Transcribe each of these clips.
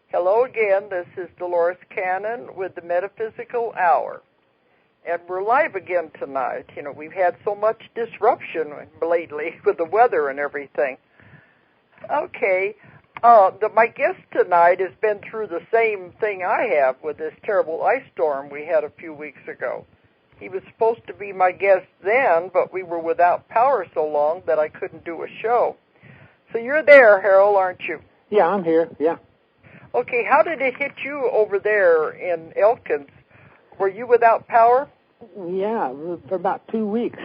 Hello again. This is Dolores Cannon with the Metaphysical Hour. And we're live again tonight. You know, we've had so much disruption lately with the weather and everything. Okay. My guest tonight has been through the same thing I have with this terrible ice storm we had a few weeks ago. He was supposed to be my guest then, but we were without power so long that I couldn't do a show. So you're there, Harold, aren't you? Yeah, I'm here, yeah. Okay, how did it hit you over there in Elkins? Were you without power? Yeah, for about 2 weeks.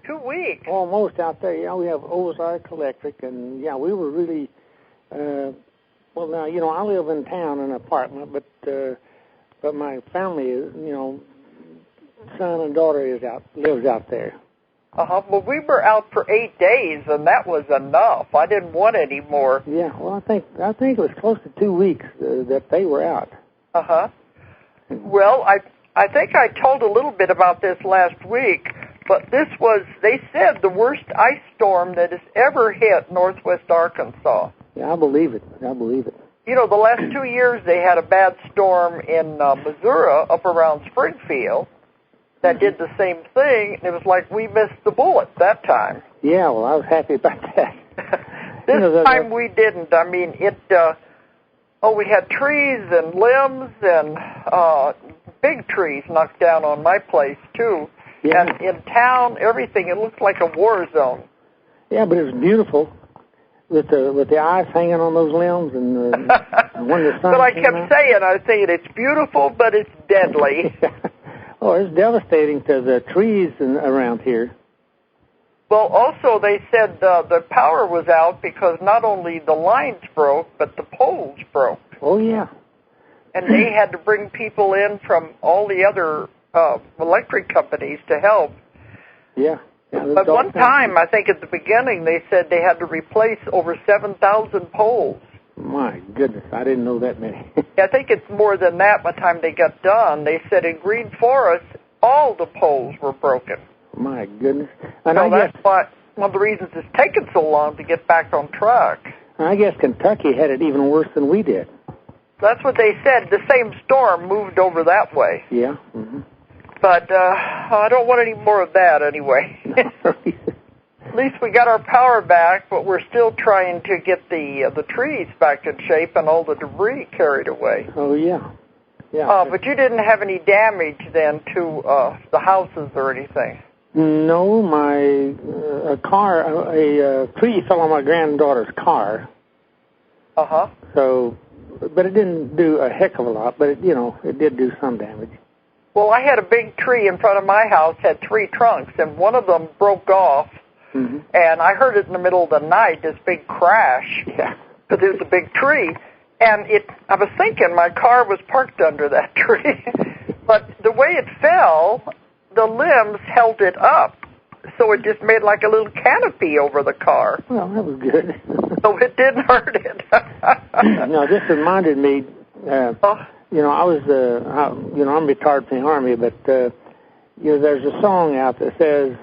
2 weeks? Almost out there. Yeah, we have Ozark Electric, and yeah, we were really, well, now, you know, I live in town in an apartment, but my family, you know, son and daughter lives out there. Well, we were out for 8 days, and that was enough. I didn't want any more. Yeah, well, I think it was close to 2 weeks that they were out. Well, I think I told a little bit about this last week, but this was, they said, the worst ice storm that has ever hit northwest Arkansas. Yeah, I believe it. You know, the last 2 years they had a bad storm in Missouri up around Springfield that did the same thing, and it was like we missed the bullet that time. Yeah, well, I was happy about that. This time we didn't. I mean, we had trees and limbs and big trees knocked down on my place, too. Yeah. And in town, everything, it looked like a war zone. Yeah, but it was beautiful with the ice hanging on those limbs and when the sun But I came kept out. saying it's beautiful, but it's deadly. Oh, it's devastating to the trees around here. Well, also they said the power was out because not only the lines broke, but the poles broke. Oh, yeah. And they had to bring people in from all the other electric companies to help. Yeah. But one time, I think at the beginning, they said they had to replace over 7,000 poles. My goodness, I didn't know that many. I think it's more than that by the time they got done. They said in Green Forest, all the poles were broken. My goodness. And so that's why one of the reasons it's taken so long to get back on track. I guess Kentucky had it even worse than we did. That's what they said. The same storm moved over that way. Yeah. Mm-hmm. But I don't want any more of that anyway. At least we got our power back, but we're still trying to get the trees back in shape and all the debris carried away. Oh, yeah. Yeah. But you didn't have any damage then to the houses or anything? No, a tree fell on my granddaughter's car. So, but it didn't do a heck of a lot, but it did do some damage. Well, I had a big tree in front of my house, had 3 trunks, and one of them broke off. Mm-hmm. And I heard it in the middle of the night, this big crash. Yeah. Because it was a big tree. And I was thinking my car was parked under that tree. But the way it fell, the limbs held it up. So it just made like a little canopy over the car. Well, that was good. So it didn't hurt it. No, this reminded me, I was, I'm retired from the Army, but, there's a song out that says,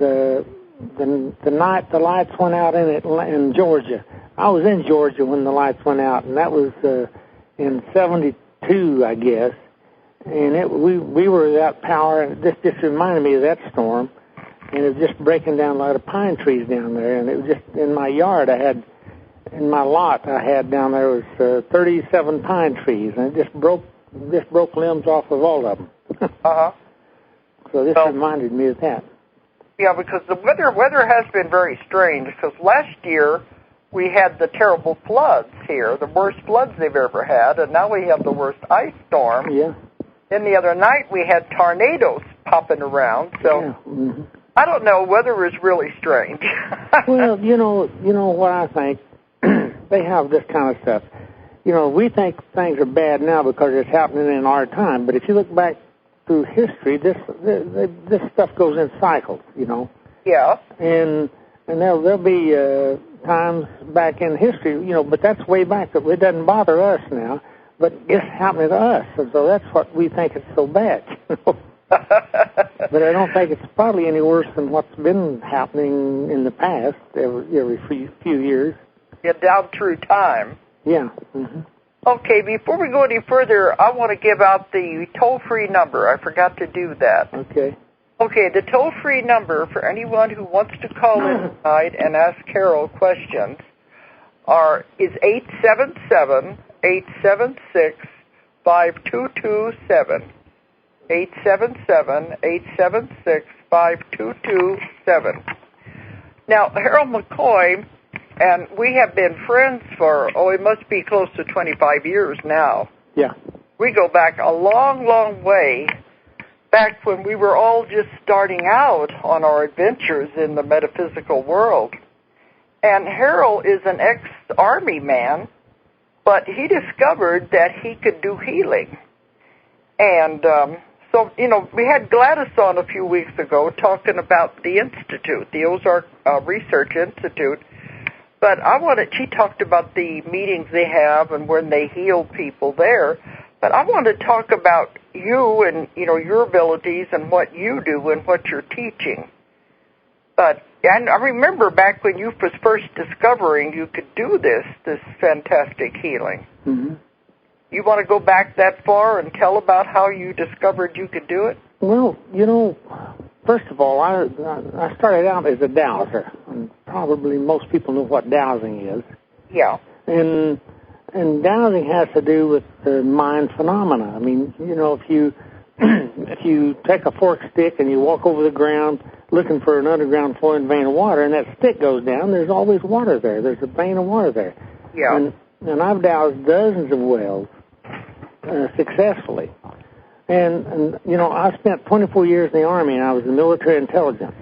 the night the lights went out in Georgia. I was in Georgia when the lights went out, and that was in 72, I guess. And we were without power, and this just reminded me of that storm. And it was just breaking down a lot of pine trees down there. And it was just in my yard, in my lot I had down there was 37 pine trees, and it just broke limbs off of all of them. So this reminded me of that. Yeah, because the weather has been very strange, because last year we had the terrible floods here, the worst floods they've ever had, and now we have the worst ice storm. Yeah. Then the other night we had tornadoes popping around, so yeah. Mm-hmm. I don't know, weather is really strange. Well, you know what I think? They have this kind of stuff. We think things are bad now because it's happening in our time, but if you look back through history, this stuff goes in cycles, Yeah. And there'll be times back in history, but that's way back. That it doesn't bother us now, but it's happening to us, and so that's what we think it's so bad. But I don't think it's probably any worse than what's been happening in the past every few years. Yeah, down through time. Yeah. Mm-hmm. Okay, before we go any further, I want to give out the toll-free number. I forgot to do that. Okay. Okay, the toll-free number for anyone who wants to call in tonight and ask Carol questions is 877-876-5227. 877-876-5227. Now, Harold McCoy and we have been friends for, it must be close to 25 years now. Yeah. We go back a long, long way, back when we were all just starting out on our adventures in the metaphysical world. And Harold is an ex-Army man, but he discovered that he could do healing. And so, we had Gladys on a few weeks ago talking about the Institute, the Ozark Research Institute. But she talked about the meetings they have and when they heal people there. But I want to talk about you and, your abilities and what you do and what you're teaching. And I remember back when you was first discovering you could do this fantastic healing. Mm-hmm. You want to go back that far and tell about how you discovered you could do it? Well, first of all, I started out as a dowser, and probably most people know what dowsing is. Yeah. And dowsing has to do with the mind phenomena. I mean, if you take a forked stick and you walk over the ground looking for an underground flowing vein of water, and that stick goes down, there's always water there. There's a vein of water there. Yeah. And I've dowsed dozens of wells successfully. And I spent 24 years in the Army, and I was in military intelligence.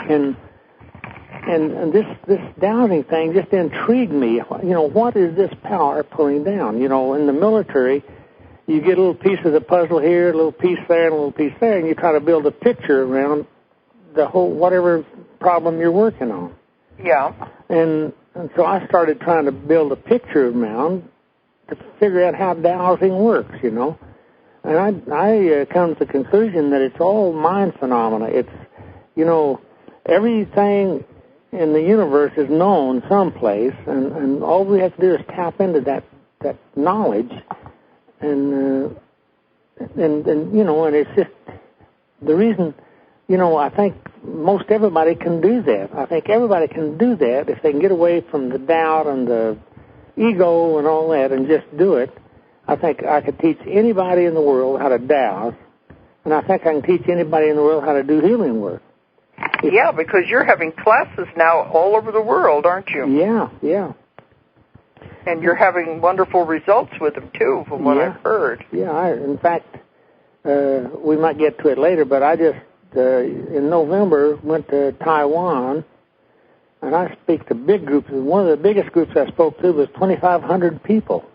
And this dowsing thing just intrigued me. What is this power pulling down? In the military, you get a little piece of the puzzle here, a little piece there, and a little piece there, and you try to build a picture around the whole, whatever problem you're working on. Yeah. And so I started trying to build a picture around to figure out how dowsing works, And I come to the conclusion that it's all mind phenomena. It's, everything in the universe is known someplace, and all we have to do is tap into that knowledge, and it's just the reason, I think most everybody can do that. I think everybody can do that if they can get away from the doubt and the ego and all that and just do it. I think I could teach anybody in the world how to douse, and I think I can teach anybody in the world how to do healing work. Yeah, because you're having classes now all over the world, aren't you? Yeah. And you're having wonderful results with them, too, from what I've heard. Yeah, in fact, we might get to it later, but I just, in November, went to Taiwan, and I speak to big groups. One of the biggest groups I spoke to was 2,500 people.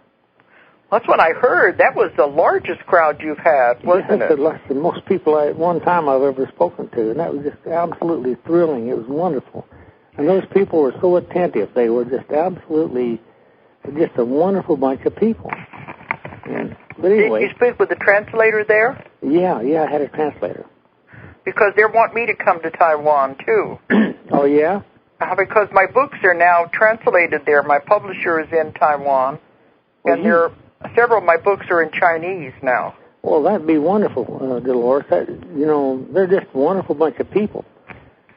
That's what I heard. That was the largest crowd you've had, wasn't it? Less than most people at one time I've ever spoken to, and that was just absolutely thrilling. It was wonderful. And those people were so attentive. They were just absolutely, just a wonderful bunch of people. But anyway. Did you speak with the translator there? Yeah, I had a translator. Because they want me to come to Taiwan, too. Oh, yeah? Because my books are now translated there. My publisher is in Taiwan, and several of my books are in Chinese now. Well, that'd be wonderful, Dolores. They're just a wonderful bunch of people,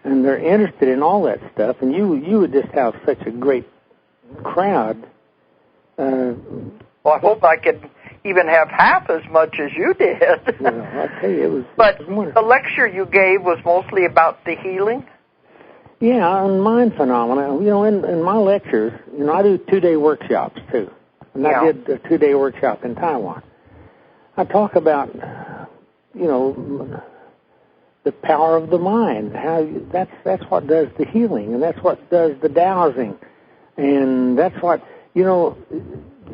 and they're interested in all that stuff, and you would just have such a great crowd. Well, I hope I could even have half as much as you did. Well, I tell you, it was. But it was wonderful. The lecture you gave was mostly about the healing? Yeah, and mind phenomena. In my lectures, I do 2-day workshops, too. And I did a 2-day workshop in Taiwan. I talk about, the power of the mind. That's what does the healing, and that's what does the dowsing. And that's what, you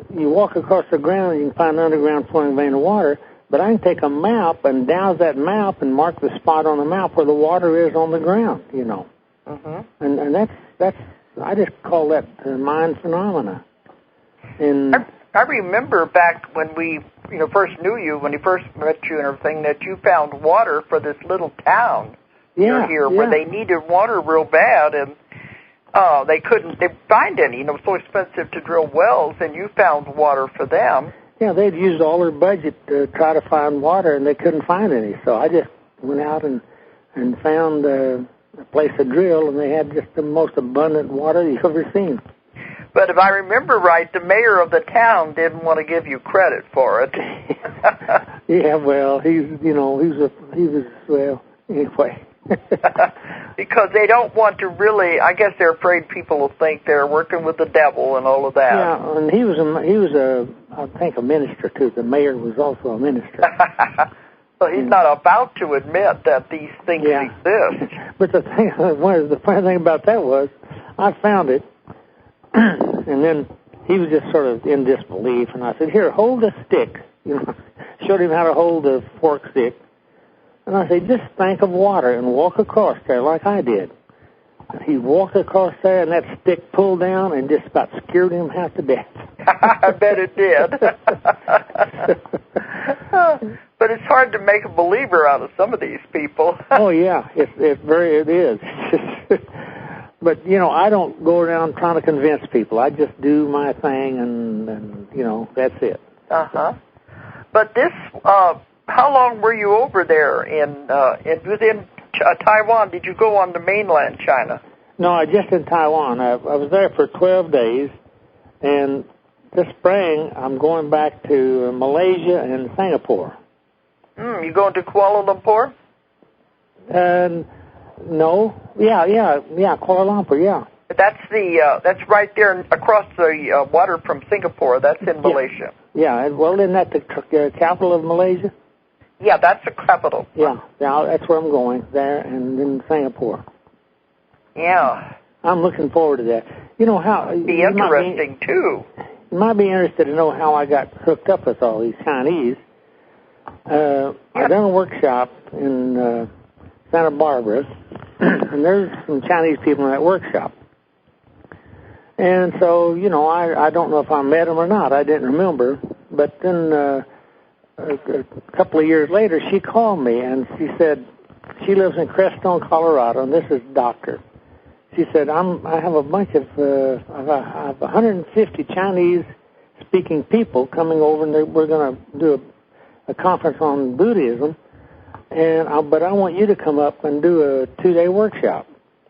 walk across the ground and you can find an underground flowing vein of water, but I can take a map and douse that map and mark the spot on the map where the water is on the ground, Mm-hmm. And that's I just call that mind phenomena. And I remember back when we, first knew you, when we first met you and everything, that you found water for this little town near here where they needed water real bad, and they couldn't find any. You know, it was so expensive to drill wells, and you found water for them. Yeah, they'd used all their budget to try to find water, and they couldn't find any. So I just went out and found a place to drill, and they had just the most abundant water you've ever seen. But if I remember right, the mayor of the town didn't want to give you credit for it. Yeah, well, he was well, anyway. Because they don't want to really, I guess they're afraid people will think they're working with the devil and all of that. Yeah, and he was I think a minister too. The mayor was also a minister. So he's not about to admit that these things exist. But the funny thing about that was, I found it, and then he was just sort of in disbelief, and I said, "Here, hold a stick." You know, showed him how to hold a fork stick. And I said, just think of water and walk across there like I did. And he walked across there, and that stick pulled down and just about scared him half to death. I bet it did. But it's hard to make a believer out of some of these people. Oh, yeah, it is. But, you know, I don't go around trying to convince people. I just do my thing, and you know, that's it. Uh-huh. But this... how long were you over there within Taiwan? Did you go on to mainland China? No, just in Taiwan. I was there for 12 days, and this spring I'm going back to Malaysia and Singapore. You going to Kuala Lumpur? No. Yeah, Kuala Lumpur, yeah. That's right there across the water from Singapore. That's in Malaysia. Yeah, well, isn't that the capital of Malaysia? Yeah, that's the capital. Yeah, that's where I'm going, there and in Singapore. Yeah. I'm looking forward to that. You know how... It'd be interesting, too. You might be interested to know how I got hooked up with all these Chinese. I done a workshop in Santa Barbara, and there's some Chinese people in that workshop. And so, you know, I don't know if I met them or not. I didn't remember. But then... a couple of years later, she called me, and she said she lives in Crestone, Colorado, and this is Doctor. She said, I have a bunch of, I have 150 Chinese-speaking people coming over, and we're going to do a conference on Buddhism, but I want you to come up and do a 2-day workshop.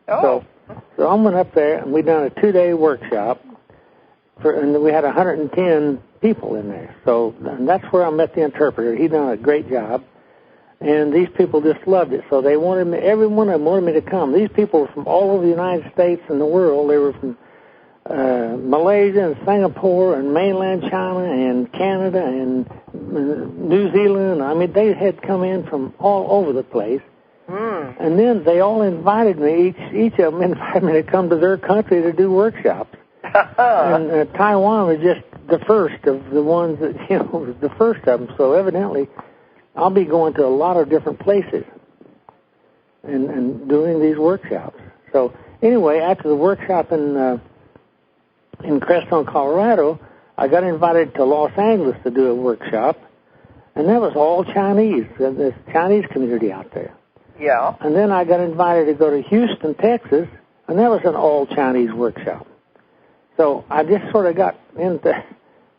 Oh. So I went up there, and we done a 2-day workshop, and we had 110 people in there. So and that's where I met the interpreter. He done a great job, and these people just loved it. So they wanted me. Every one of them wanted me to come. These people were from all over the United States and the world. They were from Malaysia and Singapore and mainland China and Canada and New Zealand. I mean, they had come in from all over the place. And then they all invited me. Each of them invited me to come to their country to do workshops. And Taiwan was just the first of the ones that, you know, was the first of them. So evidently, I'll be going to a lot of different places and doing these workshops. So anyway, after the workshop in Crestone, Colorado, I got invited to Los Angeles to do a workshop, and that was all Chinese. There's a Chinese community out there. Yeah. And then I got invited to go to Houston, Texas, and that was an all Chinese workshop. So I just sort of got into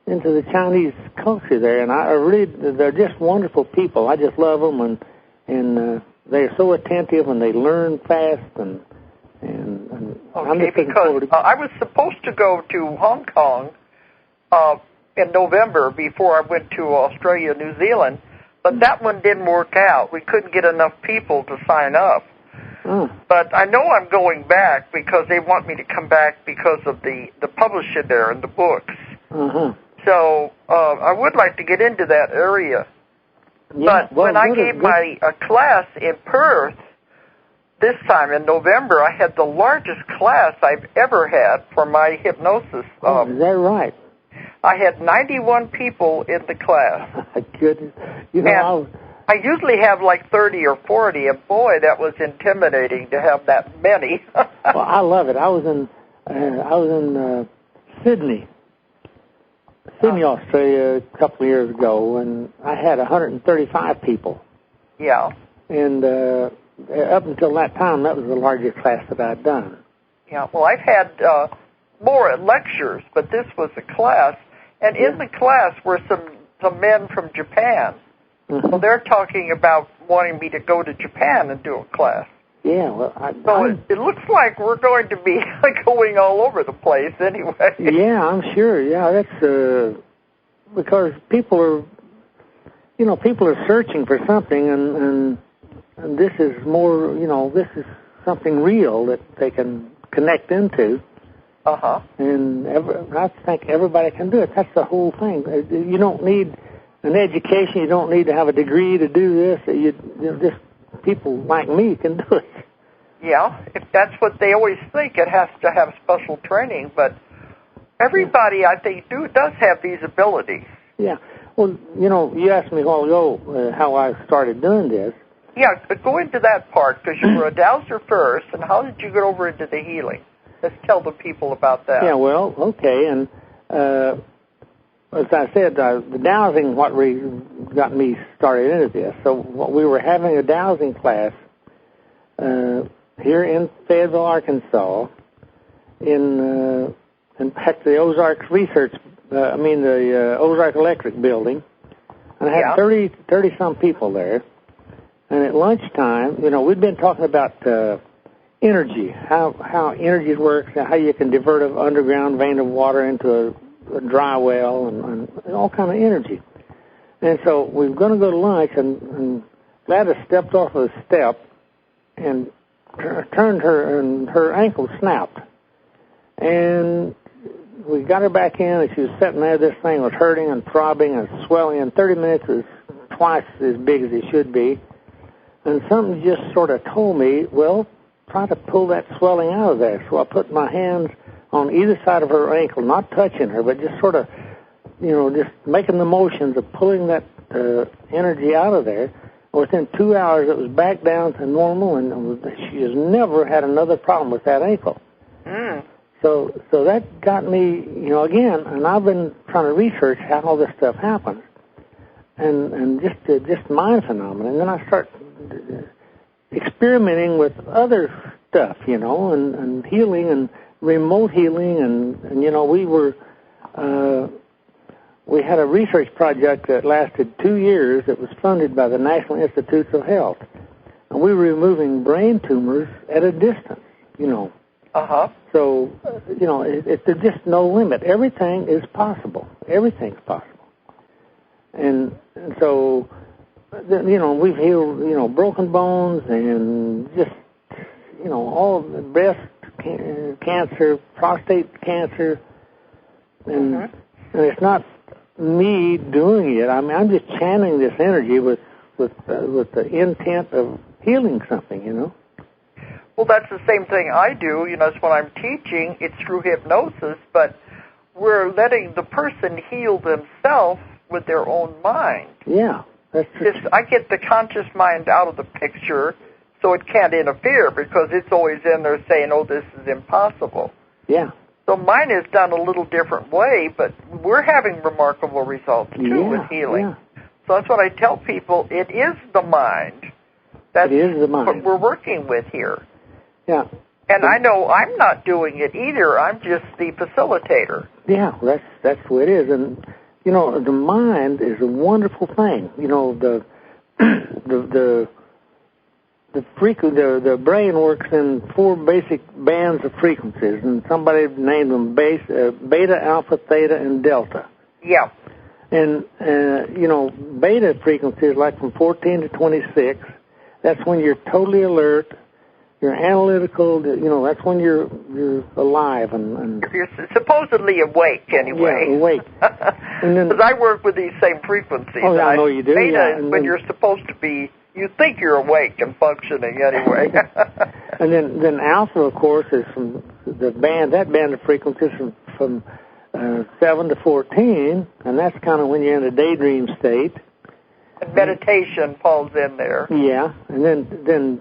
the Chinese culture there, and they're just wonderful people. I just love them, and they're so attentive, and they learn fast, and I'm just looking forward to... I was supposed to go to Hong Kong in November before I went to Australia, New Zealand, but that one didn't work out. We couldn't get enough people to sign up. But I know I'm going back because they want me to come back because of the publisher there and the books. So I would like to get into that area. Yeah, but when I gave my class in Perth this time in November, I had the largest class I've ever had for my hypnosis. Is that right? I had 91 people in the class. Goodness. You know, I usually have like 30 or 40, and boy, that was intimidating to have that many. Well, I love it. I was in Sydney, Australia, a couple of years ago, and I had 135 people. Yeah. And up until that time, that was the largest class that I'd done. Yeah, well, I've had more lectures, but this was a class, and in the class were some men from Japan. Mm-hmm. Well, they're talking about wanting me to go to Japan and do a class. Yeah, well, it looks like we're going to be going all over the place anyway. Yeah, I'm sure. Yeah, that's because people are searching for something, and this is more, this is something real that they can connect into. Uh-huh. And I think everybody can do it. That's the whole thing. You don't need an education. You don't need to have a degree to do this. Just people like me can do it. Yeah, if that's what they always think, it has to have special training. But everybody, I think, does have these abilities. Yeah. Well, you asked me a while ago how I started doing this. Yeah, but go into that part, because you were a dowser first, and how did you get over into the healing? Let's tell the people about that. Yeah, well, okay, and as I said, the dowsing what got me started into this. So we were having a dowsing class here in Fayetteville, Arkansas, in fact, the Ozark the Ozark Electric building, and I had 30-some people there. And at lunchtime, we'd been talking about energy, how energy works, how you can divert an underground vein of water into a dry well, and all kind of energy. And so we were going to go to lunch, and Gladys stepped off of the step and turned her, and her ankle snapped. And we got her back in, and she was sitting there. This thing was hurting and throbbing and swelling. In 30 minutes, it was twice as big as it should be. And something just sort of told me, well, try to pull that swelling out of there. So I put my hands on either side of her ankle, not touching her, but just sort of, just making the motions of pulling that energy out of there. Within 2 hours, it was back down to normal, and she has never had another problem with that ankle. Mm. So that got me, again, and I've been trying to research how all this stuff happens, and just mind phenomena. And then I start experimenting with other stuff, and healing and remote healing, and we had a research project that lasted 2 years that was funded by the National Institutes of Health, and we were removing brain tumors at a distance, Uh-huh. So, there's just no limit. Everything is possible. Everything's possible. And so, we've healed, broken bones and just, all of the breast cancer, prostate cancer. And it's not me doing it. I mean, I'm just channeling this energy with the intent of healing something, Well, that's the same thing I do. It's when I'm teaching, it's through hypnosis, but we're letting the person heal themselves with their own mind. Yeah, that's true. I get the conscious mind out of the picture so it can't interfere, because it's always in there saying, oh, this is impossible. Yeah. So mine is done a little different way, but we're having remarkable results, too, with healing. Yeah. So that's what I tell people. It is the mind. It is the mind. What we're working with here. Yeah. And I know I'm not doing it either. I'm just the facilitator. Yeah, that's the way it is. And, the mind is a wonderful thing. The brain works in 4 basic bands of frequencies, and somebody named them beta, alpha, theta, and delta. Yeah. And, beta frequencies, like from 14 to 26, that's when you're totally alert, you're analytical, that's when you're alive. And you're supposedly awake, anyway. Yeah, awake. Because I work with these same frequencies. Oh, yeah, I know you do. Beta is when you're supposed to be, you think you're awake and functioning anyway. And then alpha, of course, is from that band of frequencies from 7 to 14, and that's kind of when you're in a daydream state. And meditation falls in there. Yeah, and then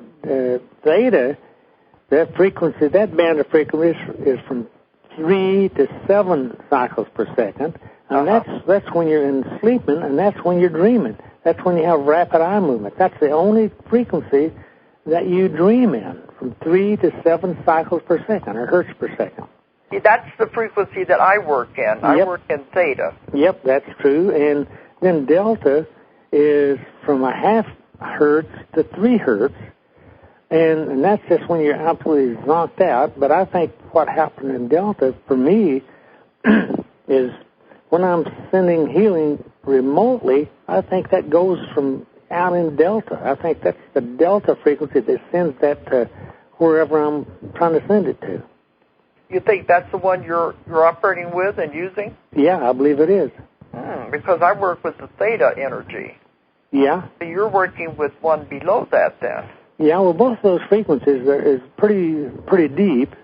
theta, that band of frequencies is from 3 to 7 cycles per second, and that's when you're in sleeping, and that's when you're dreaming. That's when you have rapid eye movement. That's the only frequency that you dream in, from 3 to 7 cycles per second, or hertz per second. See, that's the frequency that I work in. I work in theta. Yep, that's true. And then delta is from a half hertz to 3 hertz, and that's just when you're absolutely zonked out. But I think what happened in delta for me is when I'm sending healing remotely, I think that goes from out in delta. I think that's the delta frequency that sends that to wherever I'm trying to send it to. You think that's the one you're operating with and using? Yeah, I believe it is. Because I work with the theta energy. Yeah. So you're working with one below that then. Yeah, well, both of those frequencies is pretty deep.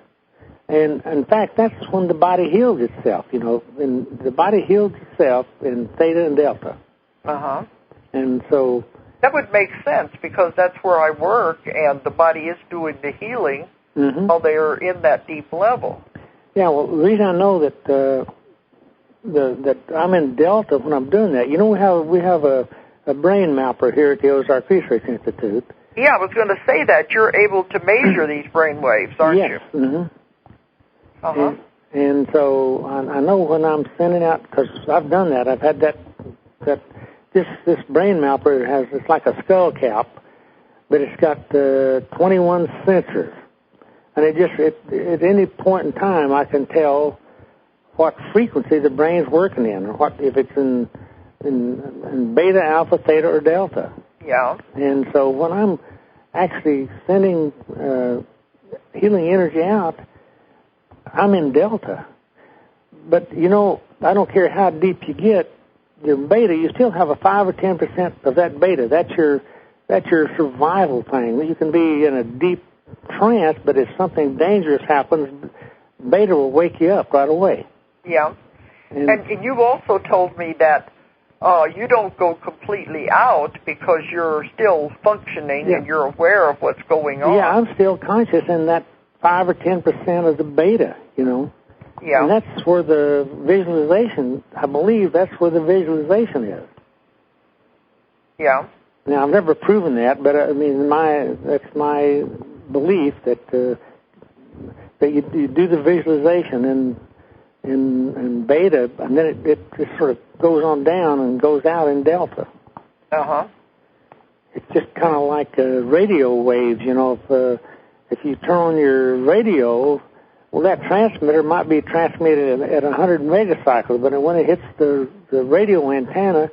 And, in fact, that's when the body heals itself, you know. And the body heals itself in theta and delta. Uh-huh. And so... That would make sense because that's where I work, and the body is doing the healing while they are in that deep level. Yeah, well, the reason I know that that I'm in delta when I'm doing that, you know, we have a brain mapper here at the Ozark Research Institute. Yeah, I was going to say that. You're able to measure these brain waves, aren't you? Yes. Uh-huh. And so I know when I'm sending out, because I've done that. I've had that this brain mapper it's like a skull cap, but it's got 21 sensors, and at any point in time I can tell what frequency the brain's working in, or what if it's in beta, alpha, theta, or delta. Yeah. And so when I'm actually sending healing energy out, I'm in delta. But, you know, I don't care how deep you get, your beta, you still have a 5 or 10% of that beta. That's your survival thing. You can be in a deep trance, but if something dangerous happens, beta will wake you up right away. Yeah. And you've also told me that you don't go completely out because you're still functioning and you're aware of what's going on. Yeah, I'm still conscious in that 5 or 10% of the beta, you know. Yeah. And that's where the visualization, I believe that's where the visualization is. Yeah. Now, I've never proven that, but I mean, that's my belief that you do the visualization in beta, and then it just sort of goes on down and goes out in delta. Uh-huh. It's just kind of like radio waves, you know. If you turn on your radio, well, that transmitter might be transmitted at 100 megacycles, but when it hits the radio antenna,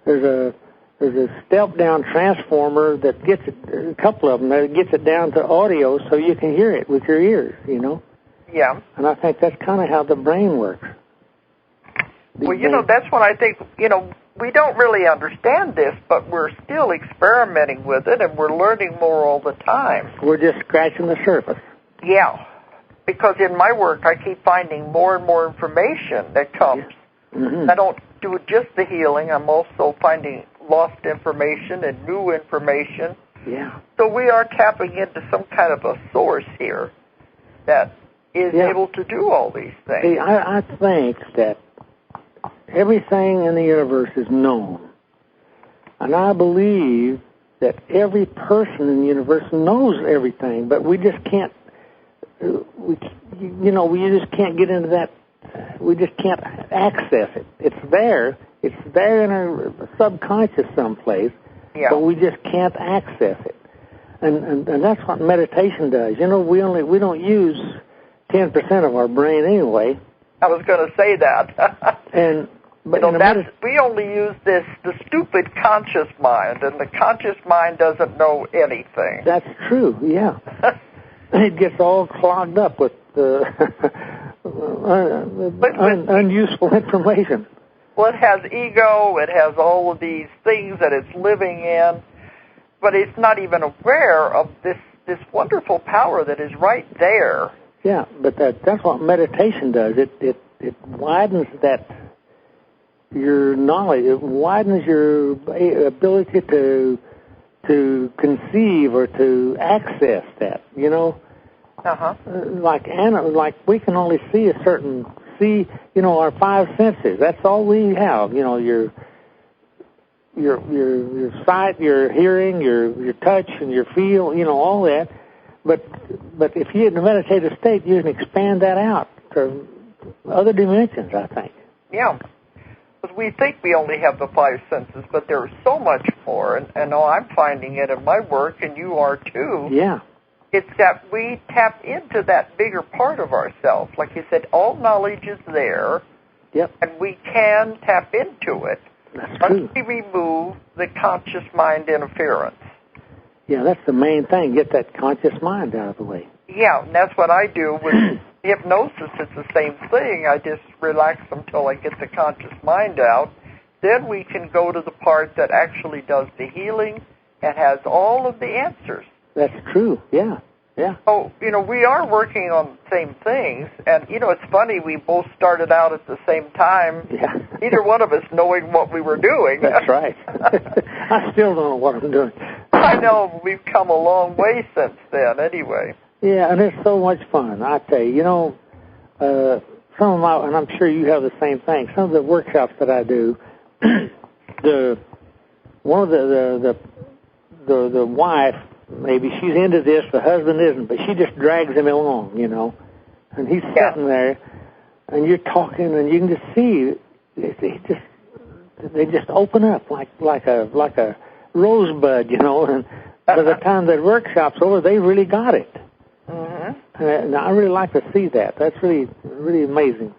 there's a step-down transformer that gets it, a couple of them, that gets it down to audio so you can hear it with your ears, you know? Yeah. And I think that's kind of how the brain works. Well, you know, that's what I think, you know, we don't really understand this, but we're still experimenting with it, and we're learning more all the time. We're just scratching the surface. Yeah. Because in my work, I keep finding more and more information that comes. Mm-hmm. I don't do just the healing. I'm also finding lost information and new information. Yeah. So we are tapping into some kind of a source here that is able to do all these things. See, I think that everything in the universe is known. And I believe that every person in the universe knows everything, but we just can't, we just can't get into that. We just can't access it. It's there. It's there in our subconscious someplace, but we just can't access it. And that's what meditation does. You know, we don't use 10% of our brain anyway. I was going to say that. But you know, we only use the stupid conscious mind, and the conscious mind doesn't know anything. That's true, yeah. It gets all clogged up with unuseful information. Well, it has ego, it has all of these things that it's living in, but it's not even aware of this wonderful power that is right there. Yeah, but that's what meditation does. It widens your knowledge. It widens your ability to conceive or to access that. You know, like we can only see our 5 senses. That's all we have. You know, your sight, your hearing, your touch, and your feel, all that. But if you're in a meditative state, you can expand that out to other dimensions, I think. Yeah. Because we think we only have the five senses, but there's so much more. And I'm finding it in my work, and you are too. Yeah. It's that we tap into that bigger part of ourselves. Like you said, all knowledge is there. Yep. And we can tap into it. That's true. Once we remove the conscious mind interference. Yeah, that's the main thing. Get that conscious mind out of the way. Yeah, and that's what I do with hypnosis. It's the same thing. I just relax until I get the conscious mind out. Then we can go to the part that actually does the healing and has all of the answers. That's true, yeah. So, we are working on the same things. And, it's funny, we both started out at the same time. Yeah. Neither one of us knowing what we were doing. That's right. I still don't know what I'm doing. I know. We've come a long way since then, anyway. Yeah, and it's so much fun. I tell you, some of my, and I'm sure you have the same thing, some of the workshops that I do, one of the wife, maybe she's into this, the husband isn't, but she just drags him along, and he's sitting there, and you're talking, and you can just see they just open up like a rosebud, and by the time the workshop's over, they really got it. Mm-hmm. And I really like to see that. That's really, really amazing.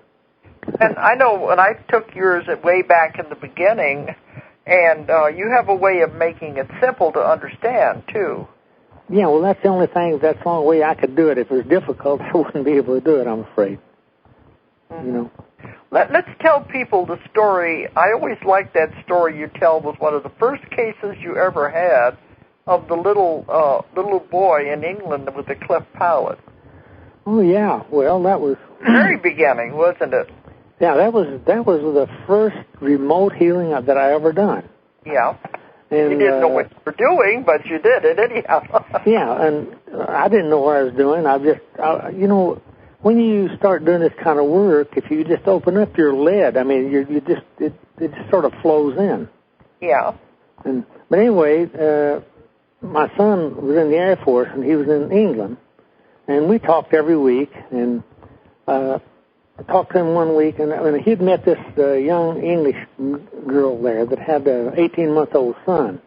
And I know when I took yours way back in the beginning, and you have a way of making it simple to understand, too. Yeah, well, that's the only way I could do it. If it was difficult, I wouldn't be able to do it, I'm afraid. Mm-hmm. Let's tell people the story. I always liked that story you tell was one of the first cases you ever had of the little boy in England with a cleft palate. Oh, yeah. Well, that was... very beginning, wasn't it? Yeah, that was the first remote healing that I ever done. Yeah. And, you didn't know what you were doing, but you did it anyhow. Yeah, and I didn't know what I was doing. When you start doing this kind of work, if you just open up your lid, I mean, it just sort of flows in. Yeah. But anyway, my son was in the Air Force, and he was in England, and we talked every week, and I talked to him one week, and he'd met this young English girl there that had an 18-month-old son.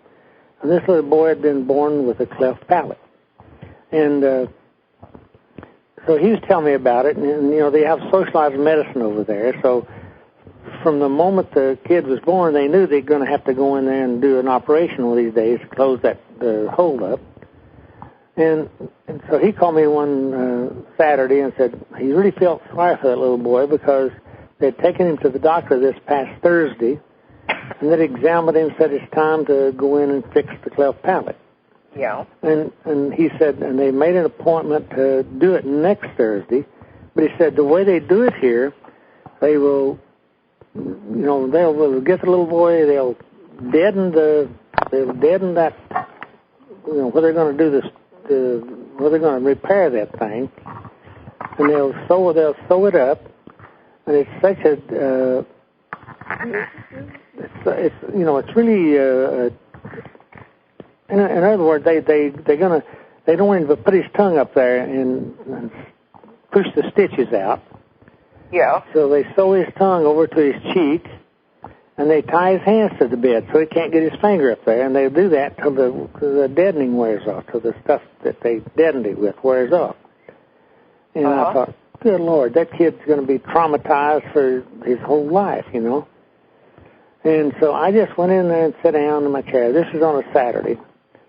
And this little boy had been born with a cleft palate. And so he was telling me about it, and they have socialized medicine over there. So from the moment the kid was born, they knew they were going to have to go in there and do an operation one of these days to close the hole up. And so he called me one Saturday and said he really felt sorry for that little boy because they'd taken him to the doctor this past Thursday, and they'd examined him and said it's time to go in and fix the cleft palate. Yeah. And he said, and they made an appointment to do it next Thursday, but he said the way they do it here, they will, they'll get the little boy, they'll deaden that, where they're going to do this, where they're going to repair that thing, and they'll sew it up, and it's such a, it's really, in other words, they don't want him to put his tongue up there and push the stitches out. Yeah. So they sew his tongue over to his cheek, and they tie his hands to the bed so he can't get his finger up there, and they do that till the deadening wears off, till the stuff that they deadened it with wears off. And I thought, good Lord, that kid's going to be traumatized for his whole life, And so I just went in there and sat down in my chair. This was on a Saturday.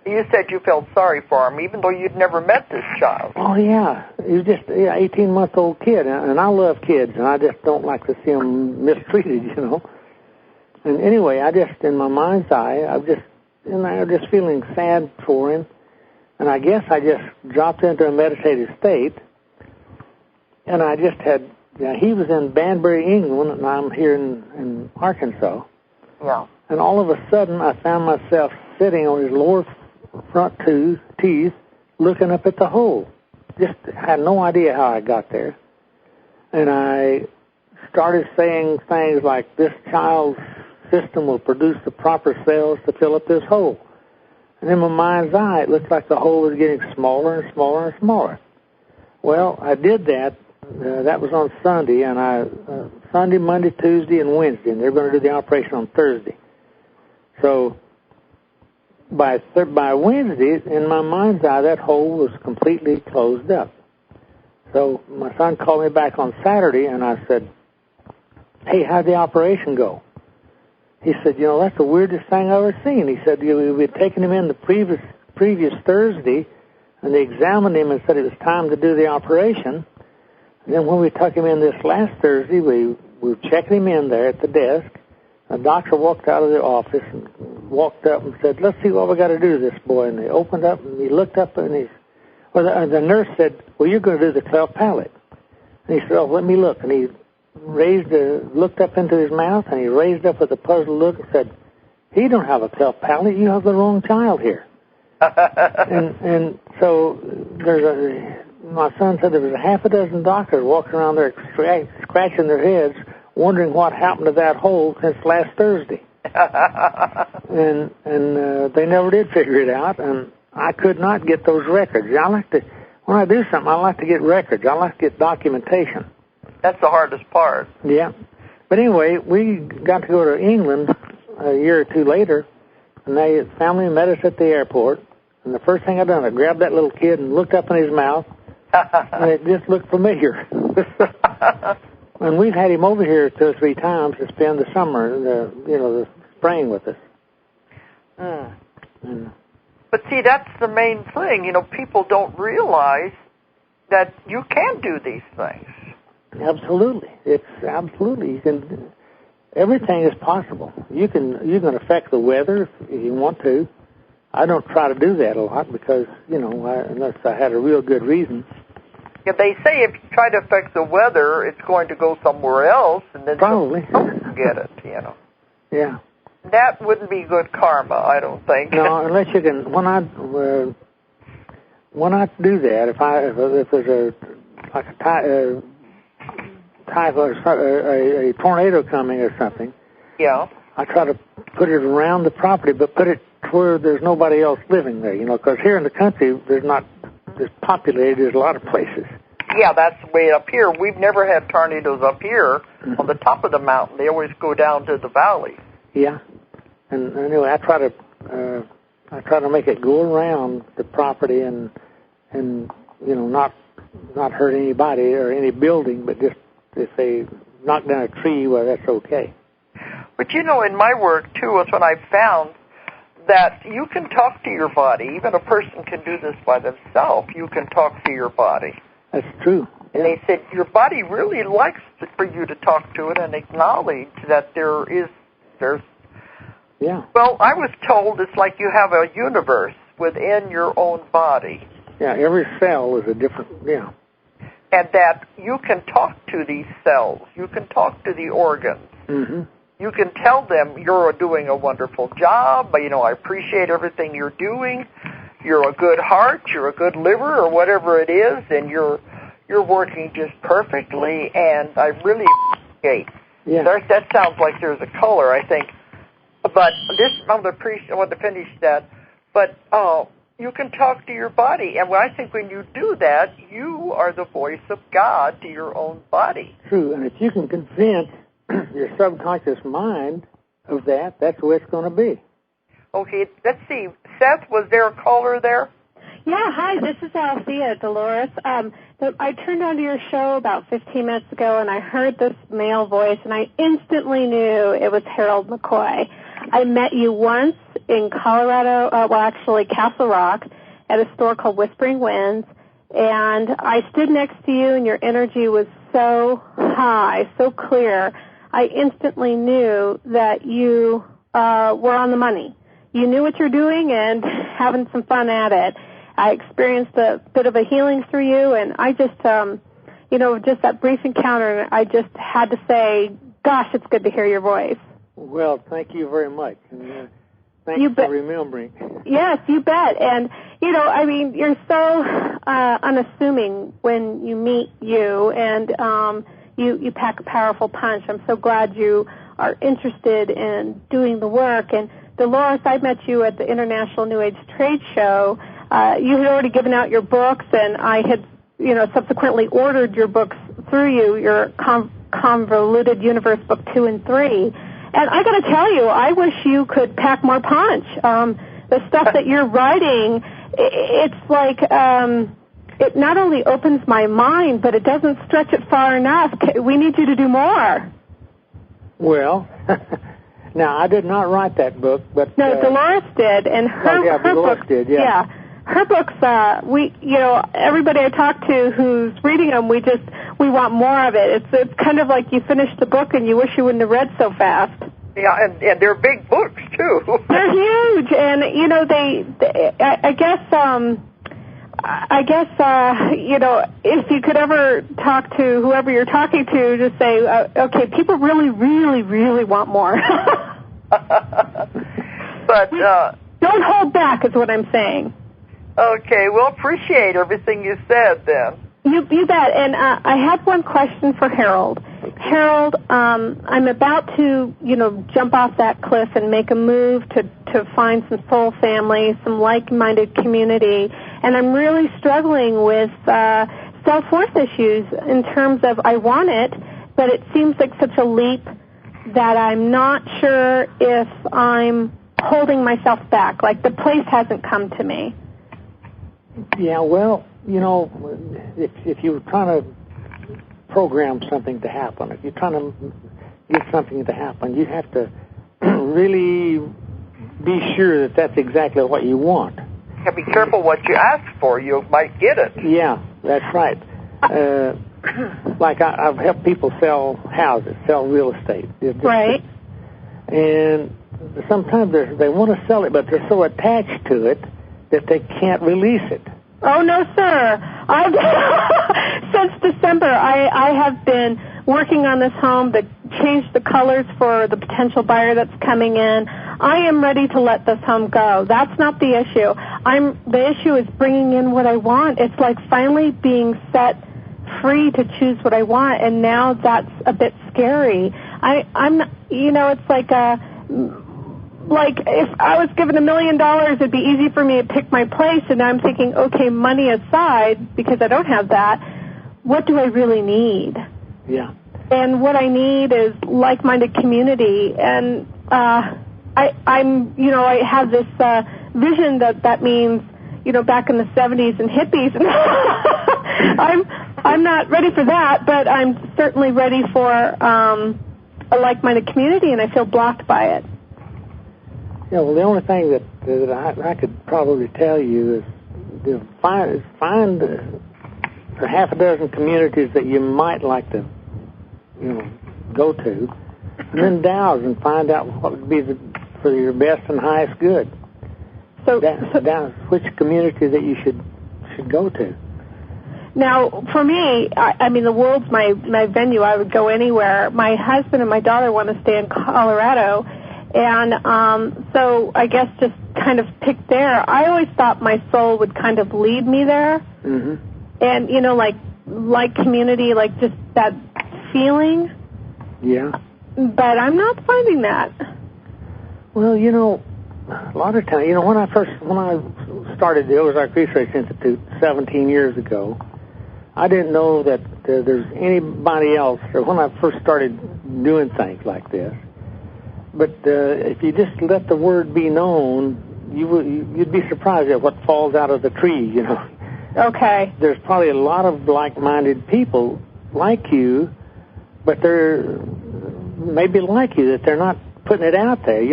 You said you felt sorry for him, even though you'd never met this child. Oh, yeah. He was just an 18-month-old kid, and I love kids, and I just don't like to see them mistreated, And anyway, I just, in my mind's eye, I'm just feeling sad for him, and I guess I just dropped into a meditative state, and I just had, he was in Banbury, England, and I'm here in Arkansas. Yeah. And all of a sudden, I found myself sitting on his lower front teeth, looking up at the hole. Just had no idea how I got there. And I started saying things like, this child's system will produce the proper cells to fill up this hole. And in my mind's eye, it looked like the hole was getting smaller and smaller and smaller. Well, I did that. That was on Sunday, and Sunday, Monday, Tuesday, and Wednesday, and they're going to do the operation on Thursday. So by Wednesday, in my mind's eye, that hole was completely closed up. So my son called me back on Saturday, and I said, "Hey, how'd the operation go?" He said, "That's the weirdest thing I've ever seen." He said, "We had taken him in the previous Thursday, and they examined him and said it was time to do the operation. And then when we took him in this last Thursday, we were checking him in there at the desk. The doctor walked out of the office and walked up and said, 'Let's see what we got to do to this boy.' And they opened up, and he looked up, and the nurse said, 'Well, you're going to do the cleft palate.' And he said, 'Oh, let me look.' And he looked up into his mouth, and he raised up with a puzzled look and said, 'He don't have a cleft palate. You have the wrong child here.' and so my son said there was a half a dozen doctors walking around there scratching their heads, wondering what happened to that hole since last Thursday. and they never did figure it out, and I could not get those records. When I do something, I like to get records. I like to get documentation. That's the hardest part. Yeah. But anyway, we got to go to England a year or two later, and the family met us at the airport, and the first thing I done, I grabbed that little kid and looked up in his mouth, and it just looked familiar. And we've had him over here 2 or 3 times to spend the summer, the spring with us. But see, that's the main thing. People don't realize that you can do these things. Absolutely. Absolutely. Everything is possible. You can affect the weather if you want to. I don't try to do that a lot because, unless I had a real good reason. Yeah, they say if you try to affect the weather, it's going to go somewhere else, and then probably get it, Yeah. That wouldn't be good karma, I don't think. No, unless you can. When I do that, if there's a tornado coming or something, yeah, I try to put it around the property, but put it where there's nobody else living there. Because here in the country, there's populated. There's a lot of places. Yeah, that's the way up here. We've never had tornadoes up here on the top of the mountain. They always go down to the valley. Yeah, and anyway, I try to make it go around the property and not hurt anybody or any building, but just if they knock down a tree, well, that's okay. But in my work too, is when I found that you can talk to your body. Even a person can do this by themselves. You can talk to your body. That's true. And they said your body really likes for you to talk to it and acknowledge that there's. Yeah. Well, I was told it's like you have a universe within your own body. Yeah, every cell is a different. Yeah. And that you can talk to these cells. You can talk to the organs. Mm-hmm. You can tell them you're doing a wonderful job. I appreciate everything you're doing. You're a good heart. You're a good liver, or whatever it is, and you're working just perfectly. And I really appreciate. Yeah. That sounds like there's a color, I think. But I want to finish that. But you can talk to your body, and I think when you do that, you are the voice of God to your own body. True, and if you can convince your subconscious mind of that, that's the way it's going to be. Okay, let's see. Seth, was there a caller there? Yeah, hi, this is Althea, Dolores. I turned onto your show about 15 minutes ago, and I heard this male voice, and I instantly knew it was Harold McCoy. I met you once in Colorado, Castle Rock, at a store called Whispering Winds, and I stood next to you, and your energy was so high, so clear. I instantly knew that you were on the money. You knew what you're doing and having some fun at it. I experienced a bit of a healing through you, and I just, just that brief encounter, I just had to say, gosh, it's good to hear your voice. Well, thank you very much. And, thanks for remembering. Yes, you bet. And, you're so unassuming when you meet you, and you pack a powerful punch. I'm so glad you are interested in doing the work. And Dolores, I met you at the International New Age Trade Show. You had already given out your books, and I had, subsequently ordered your books through you, your Convoluted Universe Book 2 and 3. And I got to tell you, I wish you could pack more punch. The stuff that you're writing, it's like it not only opens my mind, but it doesn't stretch it far enough. We need you to do more. Well, now, I did not write that book, but... No, Dolores did, and her Dolores books... did, yeah. Her books, everybody I talk to who's reading them, we want more of it. It's kind of like you finish the book and you wish you wouldn't have read so fast. Yeah, and they're big books, too. They're huge, and, I guess, if you could ever talk to whoever you're talking to, just say, okay, people really, really, really want more. But don't hold back is what I'm saying. Okay, we'll appreciate everything you said then. You bet. And I have one question for Harold. Harold, I'm about to, jump off that cliff and make a move to find some soul family, some like-minded community, and I'm really struggling with self-worth issues in terms of I want it, but it seems like such a leap that I'm not sure if I'm holding myself back, like the place hasn't come to me. Yeah, well, if you're trying to program something to happen, if you're trying to get something to happen, you have to really be sure that that's exactly what you want. Yeah, be careful what you ask for. You might get it. Yeah, that's right. Like I've helped people sell houses, sell real estate. Right. And sometimes they want to sell it, but they're so attached to it that they can't release it. Oh, no, sir. Since December, I have been working on this home to change the colors for the potential buyer that's coming in. I am ready to let this home go. That's not the issue. The issue is bringing in what I want. It's like finally being set free to choose what I want, and now that's a bit scary. It's like if I was given $1 million, it'd be easy for me to pick my place, and I'm thinking, okay, money aside, because I don't have that, what do I really need? Yeah. And what I need is like-minded community, and I have this vision that means, back in the 70s and hippies, and I'm not ready for that, but I'm certainly ready for a like-minded community, and I feel blocked by it. Yeah, well, the only thing that I could probably tell you is find half a dozen communities that you might like to, go to, and then douse and find out what would be for your best and highest good. So down which community that you should go to. Now, for me, I mean, the world's my venue. I would go anywhere. My husband and my daughter want to stay in Colorado. And so I guess just kind of pick there. I always thought my soul would kind of lead me there. Mm-hmm. And, like community, like just that feeling. Yeah. But I'm not finding that. Well, a lot of times, when I started the Ozark Research Institute 17 years ago, I didn't know that there's anybody else, or when I first started doing things like this. But if you just let the word be known, you'd be surprised at what falls out of the tree, Okay. There's probably a lot of like-minded people like you, but they're maybe like you, that they're not putting it out there.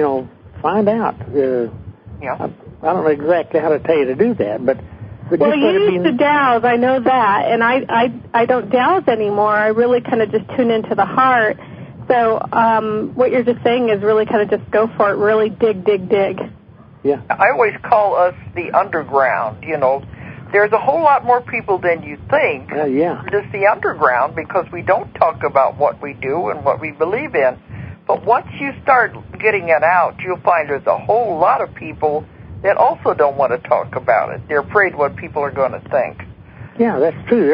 Find out. Yeah. I don't know exactly how to tell you to do that, but well, you used to douse, I know that, and I don't douse anymore. I really kind of just tune into the heart. So what you're just saying is really kind of just go for it, really dig. Yeah. I always call us the underground, There's a whole lot more people than you think. Yeah. Just the underground, because we don't talk about what we do and what we believe in. But once you start getting it out, you'll find there's a whole lot of people that also don't want to talk about it. They're afraid what people are going to think. Yeah, that's true.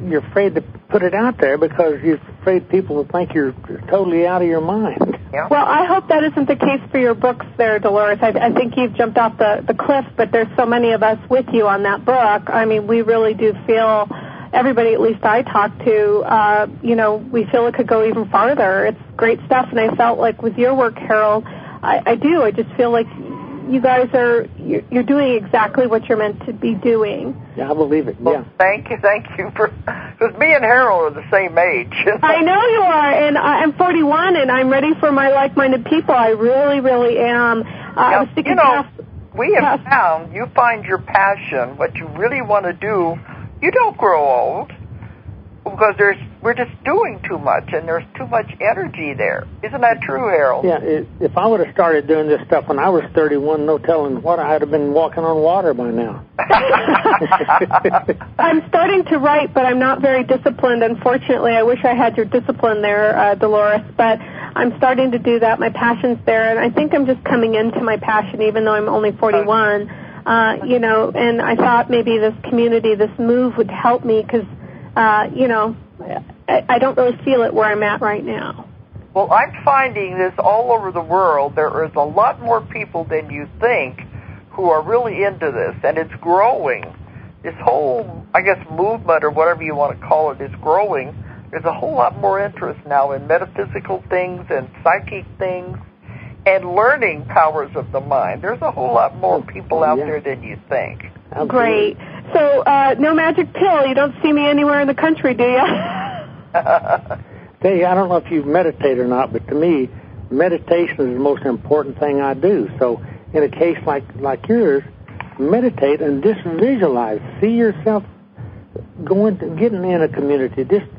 You're afraid to put it out there because you're afraid people will think you're totally out of your mind. Yeah. Well, I hope that isn't the case for your books there, Dolores. I think you've jumped off the cliff, but there's so many of us with you on that book. I mean, we really do feel, everybody at least I talk to, we feel it could go even farther. It's great stuff, and I felt like with your work, Harold, I just feel like you guys you're doing exactly what you're meant to be doing. Yeah, I believe it. Well, yeah. Thank you because me and Harold are the same age. I know you are, and I'm 41, and I'm ready for my like-minded people. I really, really am. I was thinking, we have found you find your passion, what you really want to do. You don't grow old because we're just doing too much, and there's too much energy there. Isn't that true, Harold? Yeah, if I would have started doing this stuff when I was 31, no telling what, I'd have been walking on water by now. I'm starting to write, but I'm not very disciplined. Unfortunately, I wish I had your discipline there, Dolores, but I'm starting to do that. My passion's there, and I think I'm just coming into my passion, even though I'm only 41. And I thought maybe this community, this move would help me because I don't really feel it where I'm at right now. Well, I'm finding this all over the world. There is a lot more people than you think who are really into this, and it's growing. This whole, I guess, movement or whatever you want to call it is growing. There's a whole lot more interest now in metaphysical things and psychic things and learning powers of the mind. There's a whole lot more people out there than you think. Absolutely. Great. So, no magic pill. You don't see me anywhere in the country, do you? Hey, I don't know if you meditate or not, but to me, meditation is the most important thing I do. So, in a case like yours, meditate and just visualize. See yourself getting in a community. Just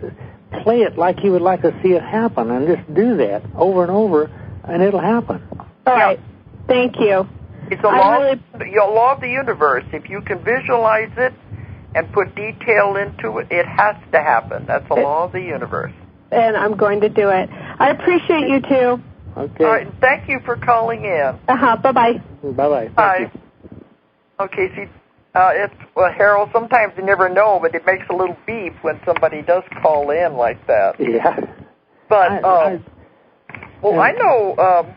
play it like you would like to see it happen, and just do that over and over, and it'll happen. All right. Thank you. It's a law of the universe. If you can visualize it and put detail into it, it has to happen. That's a law of the universe. And I'm going to do it. I appreciate you, too. Okay. All right. Thank you for calling in. Bye-bye. Bye-bye. Bye. Okay, see, Harold, sometimes you never know, but it makes a little beep when somebody does call in like that. Yeah. But, I know...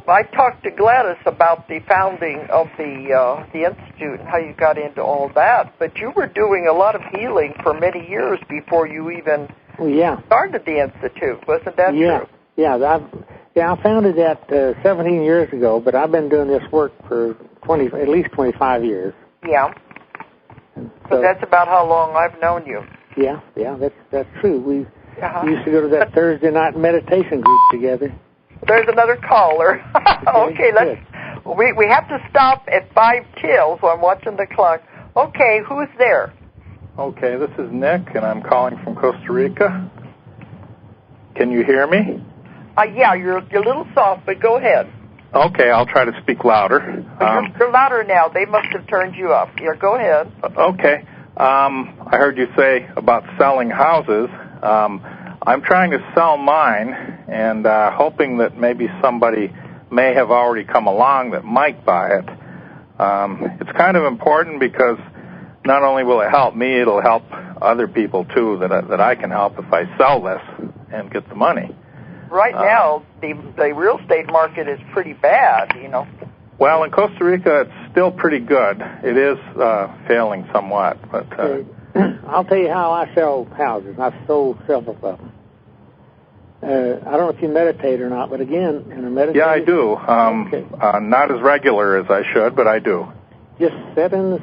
I talked to Gladys about the founding of the Institute and how you got into all that, but you were doing a lot of healing for many years before you even started the Institute. Wasn't that true? Yeah, I founded that 17 years ago, but I've been doing this work for at least 25 years. Yeah. So that's about how long I've known you. Yeah, that's true. We used to go to that Thursday night meditation group together. There's another caller. Okay, we have to stop at 5 till, so I'm watching the clock. Okay, who's there? Okay, this is Nick, and I'm calling from Costa Rica. Can you hear me? Yeah, you're a little soft, but go ahead. Okay, I'll try to speak louder. You're louder now. They must have turned you up. Yeah, go ahead. Okay. I heard you say about selling houses. I'm trying to sell mine and hoping that maybe somebody may have already come along that might buy it. It's kind of important because not only will it help me, it'll help other people, too, that I can help if I sell this and get the money. Right now, the real estate market is pretty bad, you know. Well, in Costa Rica, it's still pretty good. It is failing somewhat, but... I'll tell you how I sell houses. I've sold several of them. I don't know if you meditate or not, but again, in a meditation... Yeah, I do. Not as regular as I should, but I do. Just sit in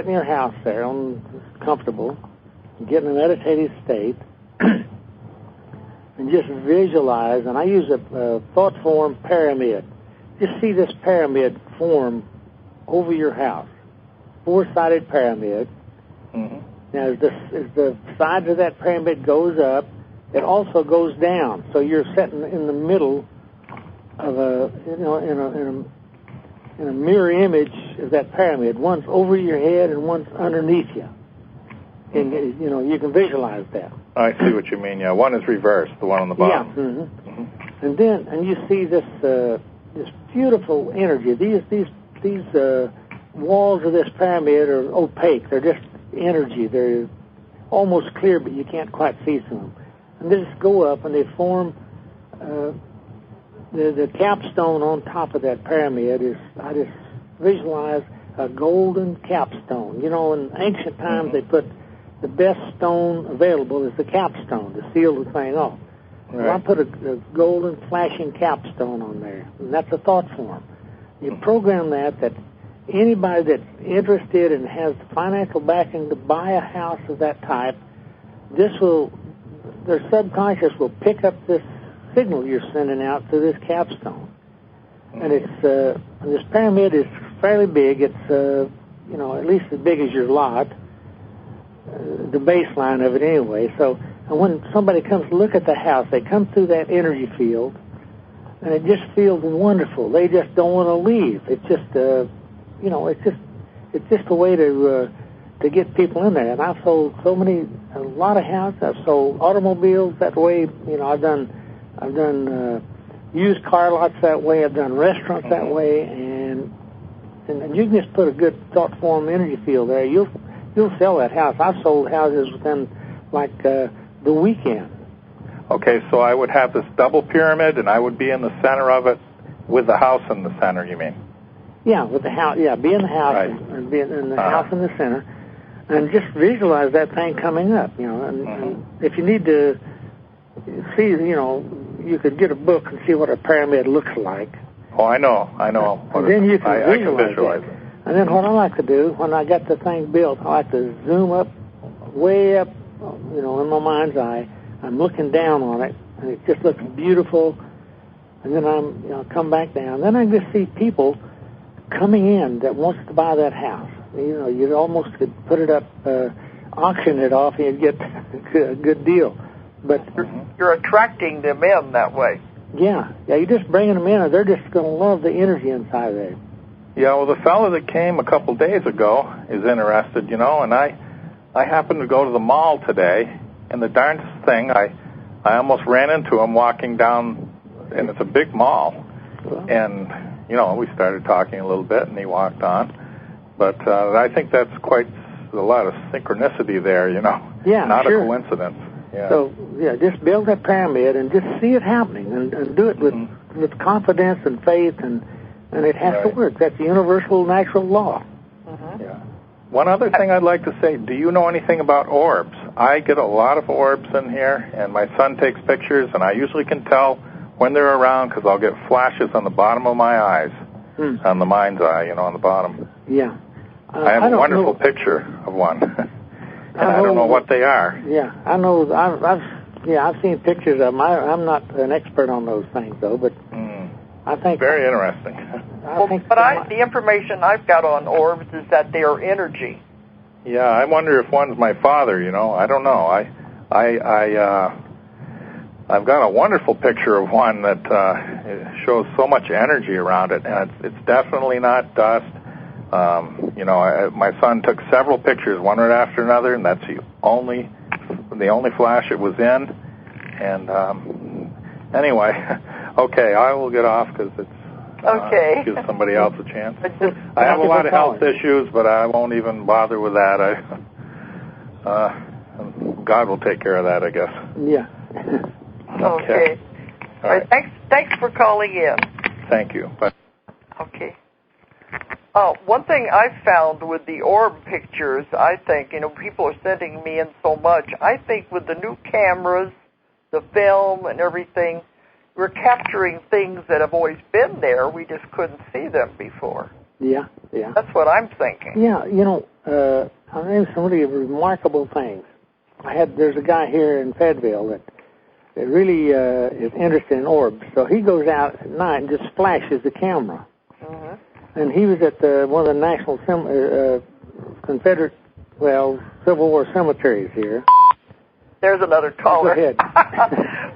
your house there, comfortable, get in a meditative state, and just visualize. And I use a thought form pyramid. Just see this pyramid form over your house, 4-sided pyramid. Mm-hmm. Now, as the sides of that pyramid goes up, it also goes down. So you're sitting in the middle of in a mirror image of that pyramid. One's over your head and one's underneath you. And you can visualize that. I see what you mean. Yeah, one is reversed, the one on the bottom. Yeah. Mm-hmm. Mm-hmm. And you see this beautiful energy. These walls of this pyramid are opaque. They're just energy. They're almost clear, but you can't quite see through them. And they just go up, and they form the capstone on top of that pyramid is, I just visualize a golden capstone. You know, in ancient times, they put the best stone available is the capstone to seal the thing off. Right. Well, I put a golden flashing capstone on there, and that's a thought form. You program that anybody that's interested and has the financial backing to buy a house of that type, their subconscious will pick up this signal you're sending out through this capstone. And and this pyramid is fairly big. It's at least as big as your lot, the baseline of it anyway. So, and when somebody comes to look at the house, they come through that energy field, and it just feels wonderful. They just don't want to leave. It's just it's just a way to get people in there. And I've sold a lot of houses. I've sold automobiles that way. You know, I've done used car lots that way. I've done restaurants that way, and you can just put a good thought form energy field there. You'll sell that house. I've sold houses within the weekend. Okay, so I would have this double pyramid, and I would be in the center of it with the house in the center, you mean? Yeah, with the house. Yeah, be in the house, right. And be in the house in the center, and just visualize that thing coming up. You know, and if you need to see, you could get a book and see what a pyramid looks like. Oh, I know. And then you can visualize it. And then what I like to do when I got the thing built, I like to zoom up, way up, in my mind's eye. I'm looking down on it, and it just looks beautiful. And then I'll come back down. Then I just see people coming in that wants to buy that house. You almost could put it up, auction it off, and you'd get a good deal. But you're attracting them in that way. Yeah, you're just bringing them in, and they're just going to love the energy inside there. Yeah, well, the fellow that came a couple days ago is interested, and I happened to go to the mall today, and the darndest thing, I almost ran into him walking down, and it's a big mall, and, we started talking a little bit, and he walked on, but I think that's quite a lot of synchronicity there, Yeah, not sure. a coincidence. Yeah. So, just build that pyramid and just see it happening, and do it with confidence and faith, and it has to work. That's the universal natural law. Yeah. One other thing I'd like to say, do you know anything about orbs? I get a lot of orbs in here, and my son takes pictures, and I usually can tell when they're around because I'll get flashes on the bottom of my eyes, on the mind's eye, on the bottom. Yeah. I have a wonderful picture of one, and I don't know what they are. Yeah, I know. I've seen pictures of them. I'm not an expert on those things, though, but I think... Very interesting. The information I've got on orbs is that they are energy. Yeah, I wonder if one's my father, I don't know. I've got a wonderful picture of one that shows so much energy around it, and it's definitely not dust. My son took several pictures, one right after another, and that's the only flash it was in. And anyway, okay, I will get off because it's give somebody else a chance. I have a lot of health issues, but I won't even bother with that. God will take care of that, I guess. Yeah. Okay. All right. Thanks for calling in. Thank you. Bye. Okay. One thing I've found with the orb pictures, I think, people are sending me in so much. I think with the new cameras, the film and everything, we're capturing things that have always been there. We just couldn't see them before. Yeah. That's what I'm thinking. Yeah, I mean, some really remarkable things. There's a guy here in Fayetteville that really is interested in orbs. So he goes out at night and just flashes the camera. And he was at one of the national Confederate, Civil War cemeteries here. There's another caller. Go ahead.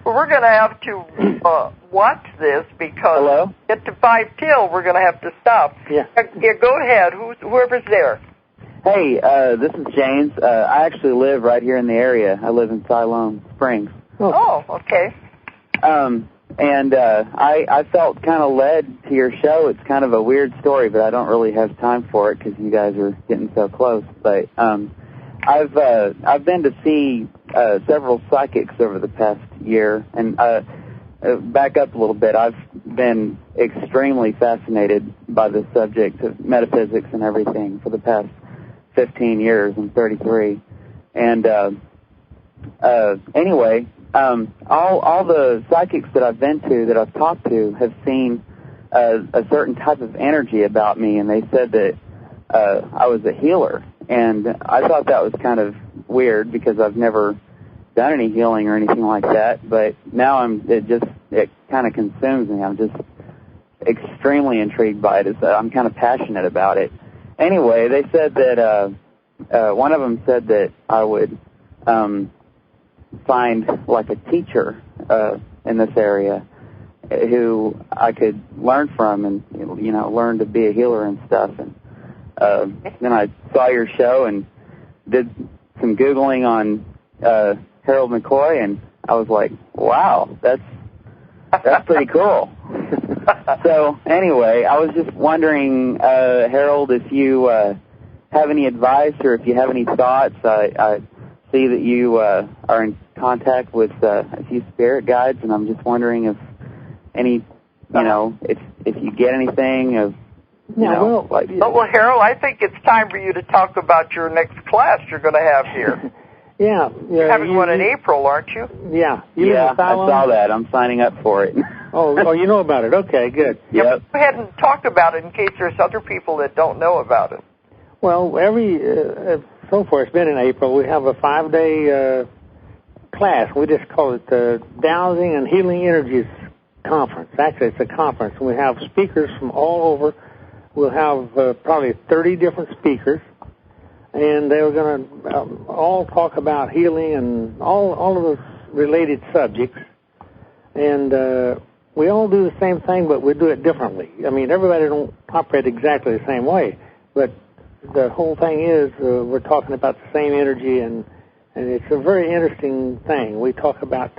Well, we're going to have to watch this because get to 5 till we're going to have to stop. Yeah. Go ahead. Whoever's there. Hey, this is James. I actually live right here in the area. I live in Siloam Springs. Oh, okay. And I felt kind of led to your show. It's kind of a weird story, but I don't really have time for it because you guys are getting so close. But I've been to see several psychics over the past year, and back up a little bit. I've been extremely fascinated by the subject of metaphysics and everything for the past 15 years. I'm 33, and anyway. All the psychics that I've been to, that I've talked to, have seen a certain type of energy about me, and they said that I was a healer. And I thought that was kind of weird because I've never done any healing or anything like that. But now it kind of consumes me. I'm just extremely intrigued by it. I'm kind of passionate about it. Anyway, they said that one of them said that I would find like a teacher in this area who I could learn from and, you know, learn to be a healer and stuff. And then I saw your show and did some Googling on Harold McCoy, and I was like, wow, that's pretty cool. So anyway, I was just wondering, Harold, if you have any advice or if you have any thoughts. I see that you are in contact with a few spirit guides, and I'm just wondering if any, you know, if you get anything of, well, Harold, I think it's time for you to talk about your next class you're going to have here. Yeah. You're having one in April, aren't you? Yeah. I saw that. I'm signing up for it. Oh, you know about it. Okay, good. Yep. Go ahead and talk about it in case there's other people that don't know about it. Well, so far it's been in April. We have a 5-day class. We just call it the Dowsing and Healing Energies Conference. Actually, it's a conference, and we have speakers from all over. We'll have probably 30 different speakers, and they're going to all talk about healing and all of those related subjects. And we all do the same thing, but we do it differently. I mean, everybody don't operate exactly the same way, but the whole thing is we're talking about the same energy, and it's a very interesting thing. We talk about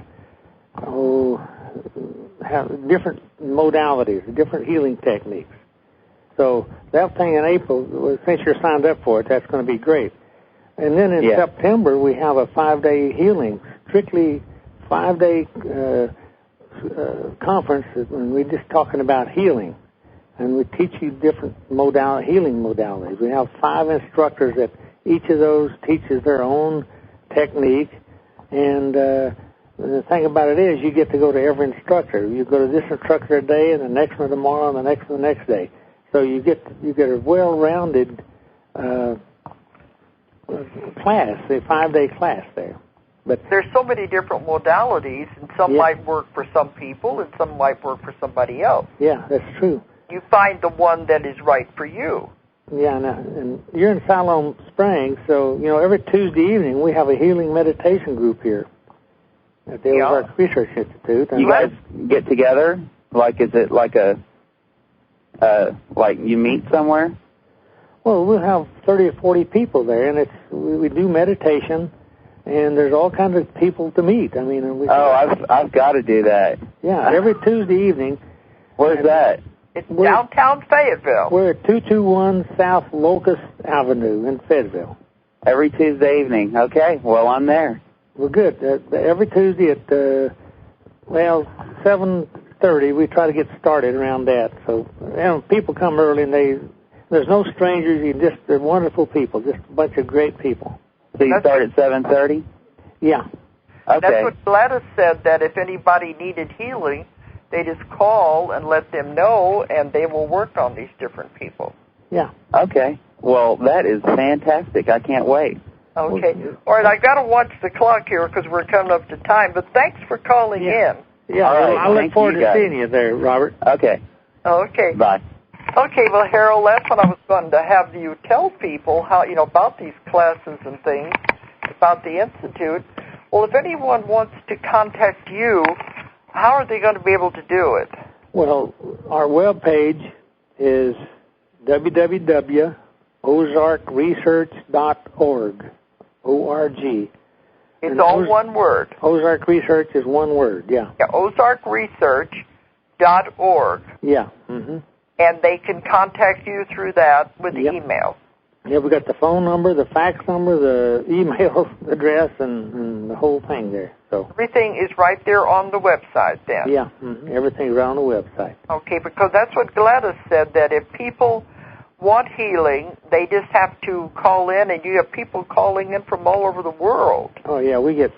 different modalities, different healing techniques. So that thing in April, since you're signed up for it, that's going to be great. And then in September, we have a 5-day healing, strictly 5-day conference, and we're just talking about healing. And we teach you different healing modalities. We have 5 instructors that each of those teaches their own technique. And the thing about it is you get to go to every instructor. You go to this instructor a day, and the next one tomorrow, and the next one the next day. So you get a well-rounded class, a 5-day class there. But there's so many different modalities, and some might work for some people, and some might work for somebody else. Yeah, that's true. You find the one that is right for you. Yeah, and you're in Siloam Springs, so, you know, every Tuesday evening we have a healing meditation group here at the Ozark Research Institute. You guys get together? Like, is it like like you meet somewhere? Well, we'll have 30 or 40 people there, and we do meditation, and there's all kinds of people to meet. I mean, I've got to do that. Yeah, every Tuesday evening. Where's that? It's downtown Fayetteville. We're at 221 South Locust Avenue in Fayetteville. Every Tuesday evening. Okay, well, I'm there. We're good. Every Tuesday at 7:30, we try to get started around that. So, you know, people come early, and there's no strangers. They're wonderful people, just a bunch of great people. So you start at 7:30? Yeah. Okay. That's what Gladys said, that if anybody needed healing, they just call and let them know, and they will work on these different people. Yeah. Okay. Well, that is fantastic. I can't wait. Okay. All right, I got to watch the clock here because we're coming up to time, but thanks for calling in. Yeah, right, I look forward to seeing you there, Robert. Okay. Okay. Bye. Okay, well, Harold, that's what I was going to have you tell people how, you know, about these classes and things, about the Institute. Well, if anyone wants to contact you, how are they going to be able to do it? Well, our webpage is www.ozarkresearch.org, O-R-G. It's all one word. Ozark Research is one word, yeah. Yeah, ozarkresearch.org. Yeah. Mm-hmm. And they can contact you through that with email. Yeah, we got the phone number, the fax number, the email address, and the whole thing there. So everything is right there on the website then. Yeah, everything's right on the website. Okay, because that's what Gladys said, that if people want healing, they just have to call in, and you have people calling in from all over the world. Oh, yeah, we get,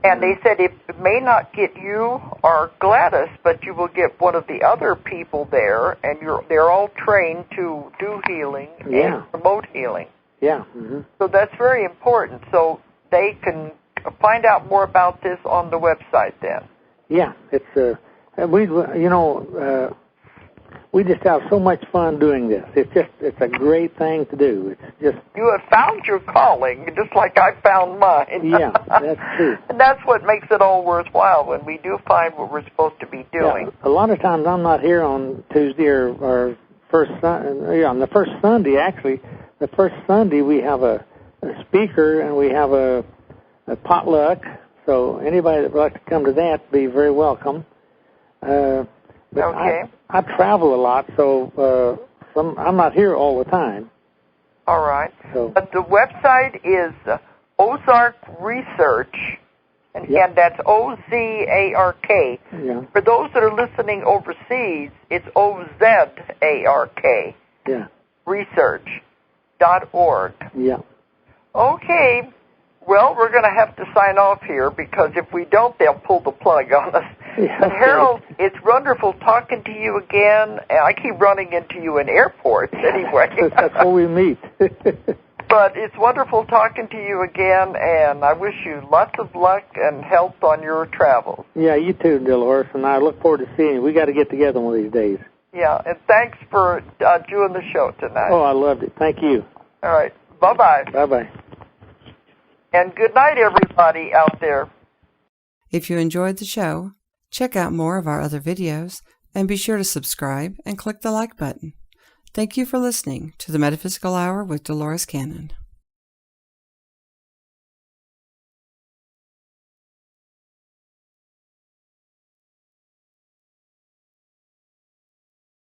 And they said it may not get you or Gladys, but you will get one of the other people there, and they're all trained to do healing and promote healing. Yeah. So that's very important. So they can find out more about this on the website then. Yeah, it's we just have so much fun doing this. It's a great thing to do. It's just you have found your calling, just like I found mine. Yeah, that's true. And that's what makes it all worthwhile when we do find what we're supposed to be doing. Yeah, a lot of times I'm not here on Tuesday or on the first Sunday actually. The first Sunday we have a speaker and we have a potluck. So anybody that would like to come to that, be very welcome. But okay. I travel a lot, so I'm not here all the time. All right. So. But the website is Ozark Research, and that's Ozark. Yeah. For those that are listening overseas, it's Ozark. Yeah. Research.org. Yeah. Okay. Well, we're going to have to sign off here because if we don't, they'll pull the plug on us. Yeah, But Harold, it's wonderful talking to you again. I keep running into you in airports anyway. That's where we meet. But it's wonderful talking to you again, and I wish you lots of luck and health on your travels. Yeah, you too, Dolores, and I look forward to seeing you. We got to get together one of these days. Yeah, and thanks for doing the show tonight. Oh, I loved it. Thank you. All right. Bye-bye. Bye-bye. And good night, everybody out there. If you enjoyed the show, check out more of our other videos and be sure to subscribe and click the like button. Thank you for listening to the Metaphysical Hour with Dolores Cannon.